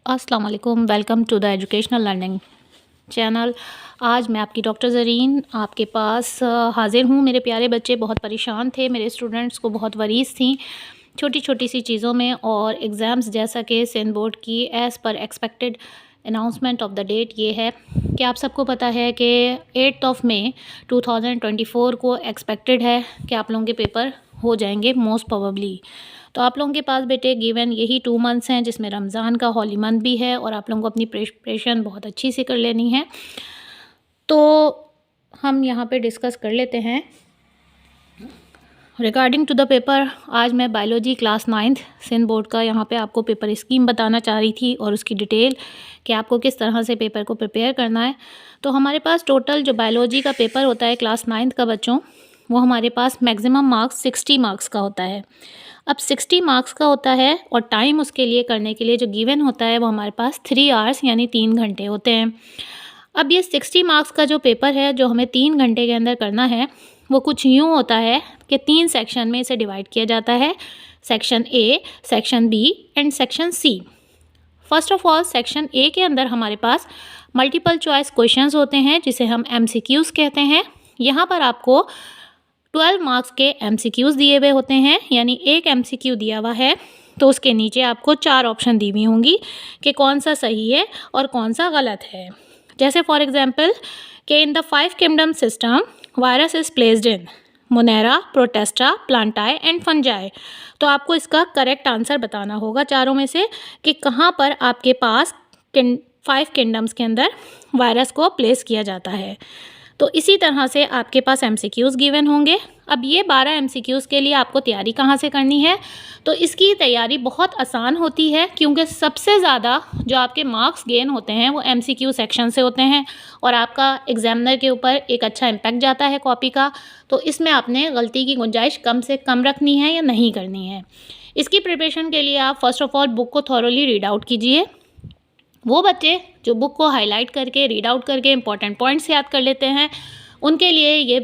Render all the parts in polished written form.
अस्सलाम वालेकुम, welcome to the educational learning channel. आज मैं आपकी डॉक्टर ज़रीन आपके पास हाज़िर हूँ। मेरे प्यारे बच्चे बहुत परेशान थे, मेरे स्टूडेंट्स को बहुत वरीज़ थी छोटी छोटी सी चीज़ों में, और एग्ज़ाम्स जैसा कि सिंध बोर्ड की as per expected announcement of the date ये है कि आप सबको पता है कि 8 मई 2024 को एक्सपेक्टेड है कि आप लोगों के पेपर हो जाएंगे मोस्ट प्रोबेबली। तो आप लोगों के पास बेटे गिवन यही 2 मंथ्स हैं, जिसमें रमज़ान का हॉली मंथ भी है, और आप लोगों को अपनी प्रिपरेशन बहुत अच्छी से कर लेनी है। तो हम यहाँ पे डिस्कस कर लेते हैं रिगार्डिंग टू द पेपर। आज मैं biology class 9th Sindh board का यहाँ पे आपको पेपर स्कीम बताना चाह रही थी, और उसकी डिटेल कि आपको किस तरह से पेपर को प्रिपेयर करना है। तो हमारे पास टोटल जो बायोलॉजी का पेपर होता है क्लास 9th का बच्चों, वो हमारे पास मैक्सिमम मार्क्स 60 मार्क्स का होता है। अब 60 मार्क्स का होता है, और टाइम उसके लिए करने के लिए जो गिवन होता है वो हमारे पास 3 आवर्स यानी 3 घंटे होते हैं। अब ये 60 मार्क्स का जो पेपर है जो हमें 3 घंटे के अंदर करना है, वो कुछ यूँ होता है कि 3 सेक्शन में इसे डिवाइड किया जाता है। Section A, section B and section C. First of all section A के अंदर हमारे पास मल्टीपल चॉइस क्वेश्चंस होते हैं, जिसे हम MCQs कहते हैं। यहाँ पर आपको 12 मार्क्स के MCQs दिए हुए होते हैं, यानी एक MCQ दिया हुआ है तो उसके नीचे आपको 4 ऑप्शन दी हुई होंगी कि कौन सा सही है और कौन सा गलत है। जैसे फॉर एग्जांपल कि in the 5 kingdom system virus is placed in Monera, Protista, प्लांटाई and fungi. तो आपको इसका करेक्ट आंसर बताना होगा चारों में से कि कहाँ पर आपके पास 5 किंगडम्स के अंदर वायरस को प्लेस किया जाता है। तो इसी तरह से आपके पास MCQs गिवन होंगे। अब ये 12 MCQs के लिए आपको तैयारी कहाँ से करनी है? तो इसकी तैयारी बहुत आसान होती है, क्योंकि सबसे ज़्यादा जो आपके मार्क्स गेन होते हैं वो MCQ सेक्शन से होते हैं, और आपका एग्जामिनर के ऊपर एक अच्छा इम्पैक्ट जाता है कॉपी का। तो इसमें आपने गलती की गुंजाइश कम से कम रखनी है या नहीं करनी है। इसकी प्रिपरेशन के लिए आप फर्स्ट ऑफ ऑल बुक को थॉरोली रीड आउट कीजिए। वो बच्चे जो बुक को हाईलाइट करके रीड आउट करके इंपॉर्टेंट पॉइंट्स याद कर लेते हैं, उनके लिए ये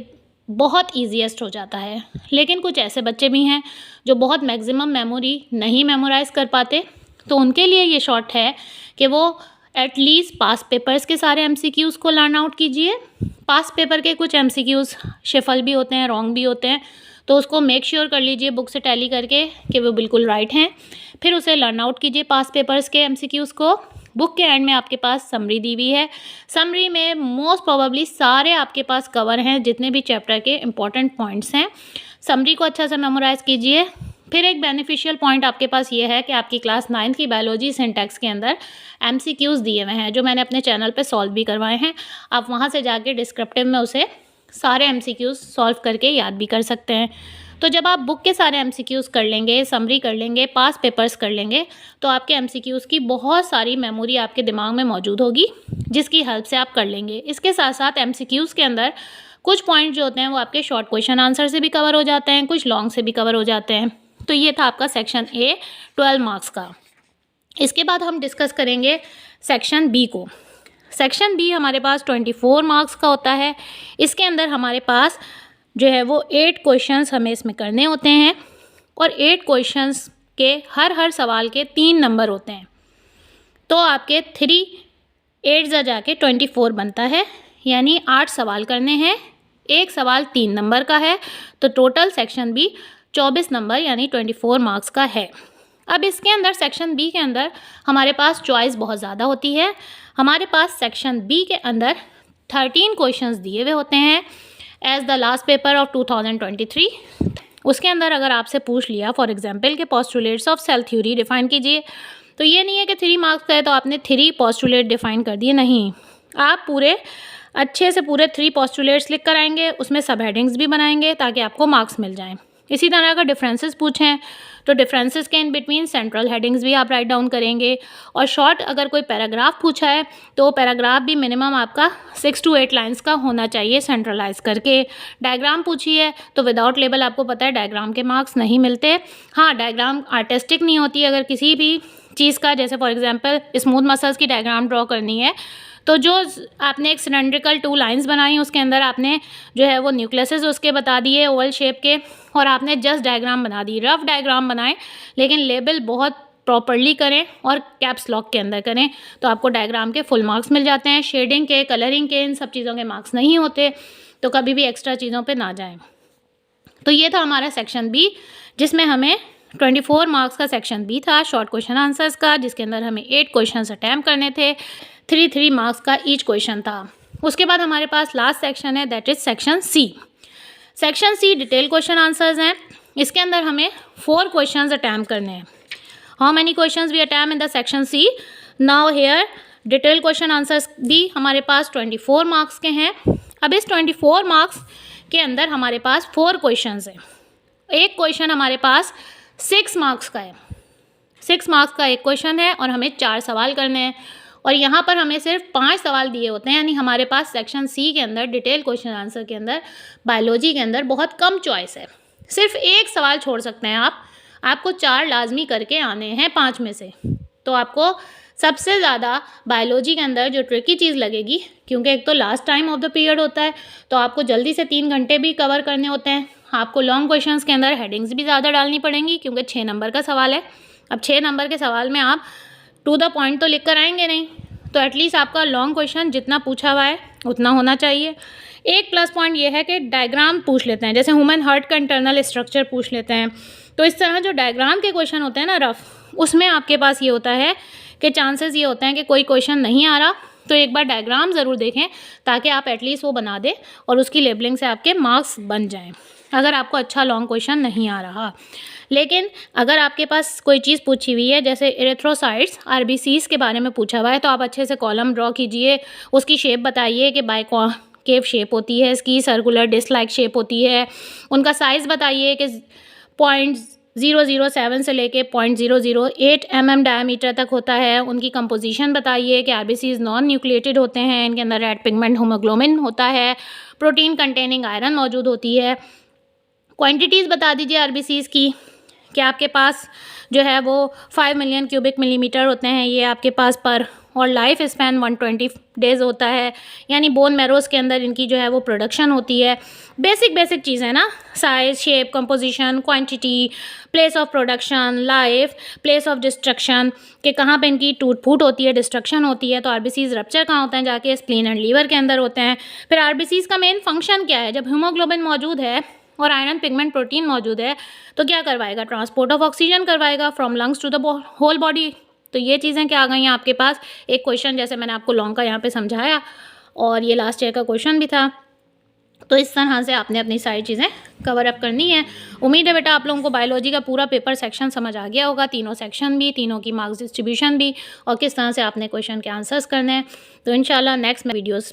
बहुत ईजीएस्ट हो जाता है। लेकिन कुछ ऐसे बच्चे भी हैं जो बहुत मैक्सिमम मेमोरी नहीं मेमोराइज़ कर पाते, तो उनके लिए ये शॉर्ट है कि वो एटलीस्ट पास पेपर्स के सारे MCQs को लर्न आउट कीजिए। पास पेपर के कुछ MCQs शिफल भी होते हैं, रॉन्ग भी होते हैं, तो उसको मेक श्योर कर लीजिए बुक से टैली करके कि वो बिल्कुल राइट हैं। फिर उसे लर्न आउट कीजिए पास पेपर्स के MCQs को। बुक के एंड में आपके पास समरी दी हुई है। समरी में मोस्ट प्रोबेबली सारे आपके पास कवर हैं, जितने भी चैप्टर के इंपॉर्टेंट पॉइंट्स हैं। समरी को अच्छा से मेमोराइज़ कीजिए। फिर एक बेनिफिशियल पॉइंट आपके पास ये है कि आपकी क्लास 9th की बायोलॉजी सिंटैक्स के अंदर MCQs दिए हुए हैं, जो मैंने अपने चैनल पे सॉल्व भी करवाए हैं। आप वहाँ से जाके डिस्क्रिप्टिव में उसे सारे MCQs सॉल्व करके याद भी कर सकते हैं। तो जब आप बुक के सारे MCQs कर लेंगे, समरी कर लेंगे, पास पेपर्स कर लेंगे, तो आपके MCQs की बहुत सारी मेमोरी आपके दिमाग में मौजूद होगी, जिसकी हेल्प से आप कर लेंगे। इसके साथ साथ MCQs के अंदर कुछ पॉइंट जो होते हैं वो आपके शॉर्ट क्वेश्चन आंसर से भी कवर हो जाते हैं, कुछ लॉन्ग से भी कवर हो जाते हैं। तो ये था आपका सेक्शन ए 12 मार्क्स का। इसके बाद हम डिस्कस करेंगे सेक्शन बी को। सेक्शन बी हमारे पास 24 मार्क्स का होता है। इसके अंदर हमारे पास जो है वो 8 क्वेश्चंस हमें इसमें करने होते हैं, और 8 क्वेश्चंस के हर सवाल के 3 नंबर होते हैं। तो आपके 3 8 जा जाके 24 बनता है, यानी 8 सवाल करने हैं, एक सवाल 3 नंबर का है। तो टोटल सेक्शन बी 24 नंबर यानी 24 मार्क्स का है। अब इसके अंदर सेक्शन बी के अंदर हमारे पास चॉइस बहुत ज़्यादा होती है। हमारे पास सेक्शन बी के अंदर 13 क्वेश्चंस दिए हुए होते हैं as the last paper of 2023। उसके अंदर अगर आपसे पूछ लिया फॉर एग्जांपल के postulates of cell theory define कीजिए, तो ये नहीं है कि 3 मार्क्स का है तो आपने 3 पोस्टुलेट डिफाइन कर दिए, नहीं। आप पूरे अच्छे से पूरे 3 पोस्टुलेट्स लिख कर आएंगे, उसमें सब हेडिंग्स भी बनाएंगे ताकि आपको मार्क्स मिल जाएं। इसी तरह अगर डिफरेंसेस पूछें तो डिफरेंसेस के इन बिटवीन सेंट्रल हेडिंग्स भी आप राइट डाउन करेंगे। और शॉर्ट अगर कोई पैराग्राफ पूछा है तो पैराग्राफ भी मिनिमम आपका 6 to 8 लाइंस का होना चाहिए सेंट्रलाइज करके। डायग्राम पूछी है तो विदाउट लेबल आपको पता है डायग्राम के मार्क्स नहीं मिलते। हाँ, डायग्राम आर्टिस्टिक नहीं होती। अगर किसी भी चीज़ का जैसे फॉर एग्जांपल स्मूथ मसल्स की डायग्राम ड्रॉ करनी है, तो जो आपने एक सिलेंड्रिकल 2 लाइंस बनाई, उसके अंदर आपने जो है वो न्यूक्लियसेस उसके बता दिए ओवल शेप के, और आपने जस्ट डायग्राम बना दी, रफ डायग्राम बनाए, लेकिन लेबल बहुत प्रॉपरली करें और कैप्स लॉक के अंदर करें, तो आपको डायग्राम के फुल मार्क्स मिल जाते हैं। शेडिंग के, कलरिंग के, इन सब चीज़ों के मार्क्स नहीं होते, तो कभी भी एक्स्ट्रा चीज़ों पे ना जाएं। तो ये था हमारा सेक्शन बी, जिसमें हमें 24 मार्क्स का सेक्शन बी था शॉर्ट क्वेश्चन आंसर्स का, जिसके अंदर हमें 8 क्वेश्चन अटैम्प्ट करने थे, 3 मार्क्स का ईच क्वेश्चन था। उसके बाद हमारे पास लास्ट सेक्शन है, that is section C. Section C detail question answers हैं। इसके अंदर हमें 4 क्वेश्चन अटैम्प्ट करने हैं। How many question we attempt in the section C? Now here detail question answers भी हमारे पास 24 मार्क्स के हैं। अब इस 24 मार्क्स के अंदर हमारे पास 4 क्वेश्चन हैं। एक क्वेश्चन हमारे पास 6 मार्क्स का है। 6 मार्क्स का एक क्वेश्चन है और हमें 4 सवाल करने हैं, और यहाँ पर हमें सिर्फ 5 सवाल दिए होते हैं। यानी हमारे पास सेक्शन सी के अंदर डिटेल क्वेश्चन आंसर के अंदर बायोलॉजी के अंदर बहुत कम चॉइस है। सिर्फ एक सवाल छोड़ सकते हैं आप, आपको 4 लाजमी करके आने हैं 5 में से। तो आपको सबसे ज़्यादा बायोलॉजी के अंदर जो ट्रिकी चीज़ लगेगी, क्योंकि एक तो last time of the period होता है, तो आपको जल्दी से 3 घंटे भी कवर करने होते हैं। आपको लॉन्ग क्वेश्चंस के अंदर हेडिंग्स भी ज़्यादा डालनी पड़ेंगी, क्योंकि 6 नंबर का सवाल है। अब 6 नंबर के सवाल में आप टू द पॉइंट तो लिख कर आएंगे नहीं, तो एटलीस्ट आपका लॉन्ग क्वेश्चन जितना पूछा हुआ है उतना होना चाहिए। एक प्लस पॉइंट ये है कि डायग्राम पूछ लेते हैं, जैसे ह्यूमन हार्ट का इंटरनल स्ट्रक्चर पूछ लेते हैं। तो इस तरह जो डायग्राम के क्वेश्चन होते हैं ना रफ, उसमें आपके पास ये होता है कि चांसेस ये होते हैं कि कोई क्वेश्चन नहीं आ रहा, तो एक बार डायग्राम ज़रूर देखें ताकि आप एटलीस्ट वो बना दें और उसकी लेबलिंग से आपके मार्क्स बन जाएं, अगर आपको अच्छा लॉन्ग क्वेश्चन नहीं आ रहा। लेकिन अगर आपके पास कोई चीज़ पूछी हुई है, जैसे इरेथ्रोसाइट्स आरबीसीज के बारे में पूछा हुआ है, तो आप अच्छे से कॉलम ड्रॉ कीजिए, उसकी शेप बताइए कि बाइकॉन्केव शेप होती है, इसकी सर्कुलर डिस्क लाइक शेप होती है, उनका साइज़ बताइए कि 0.007 से लेके 0.008 mm डायमीटर तक होता है। उनकी कंपोजिशन बताइए कि आरबीसीज नॉन न्यूक्लिएटेड होते हैं, इनके अंदर रेड पिगमेंट हीमोग्लोबिन होता है, प्रोटीन कंटेनिंग आयरन मौजूद होती है। क्वांटिटीज़ बता दीजिए आरबीसीज की कि आपके पास जो है वो 5 मिलियन क्यूबिक मिलीमीटर होते हैं ये आपके पास पर, और लाइफ स्पैन 120 डेज़ होता है, यानी बोन मैरोज के अंदर इनकी जो है वो प्रोडक्शन होती है। बेसिक चीज़ें ना, size, shape, composition, quantity, place of production, life, place of destruction कि कहाँ पे इनकी टूट फूट होती है, डिस्ट्रक्शन होती है। तो आरबीसीज रप्चर कहाँ होते हैं, जाके स्प्लीन एंड लीवर के अंदर होते हैं। फिर आरबीसीज का मेन फंक्शन क्या है, जब हीमोग्लोबिन मौजूद है और आयरन पिगमेंट प्रोटीन मौजूद है, तो क्या करवाएगा, ट्रांसपोर्ट ऑफ ऑक्सीजन करवाएगा from lungs to the whole body. तो ये चीज़ें क्या आ गई हैं आपके पास। एक क्वेश्चन जैसे मैंने आपको लॉन्ग का यहाँ पे समझाया, और ये लास्ट ईयर का क्वेश्चन भी था। तो इस तरह से आपने अपनी सारी चीज़ें कवर अप करनी है। उम्मीद है बेटा आप लोगों को बायोलॉजी का पूरा पेपर सेक्शन समझ आ गया होगा, तीनों सेक्शन भी, तीनों की मार्क्स डिस्ट्रीब्यूशन भी, और किस तरह से आपने क्वेश्चन के आंसर्स करने हैं। तो इंशाल्लाह नेक्स्ट मैं वीडियोस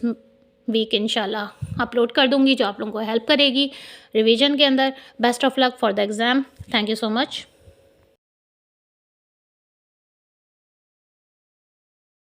वीक इंशाल्लाह अपलोड कर दूंगी, जो आप लोगों को हेल्प करेगी रिवीजन के अंदर। Best of luck for the exam. Thank you so much.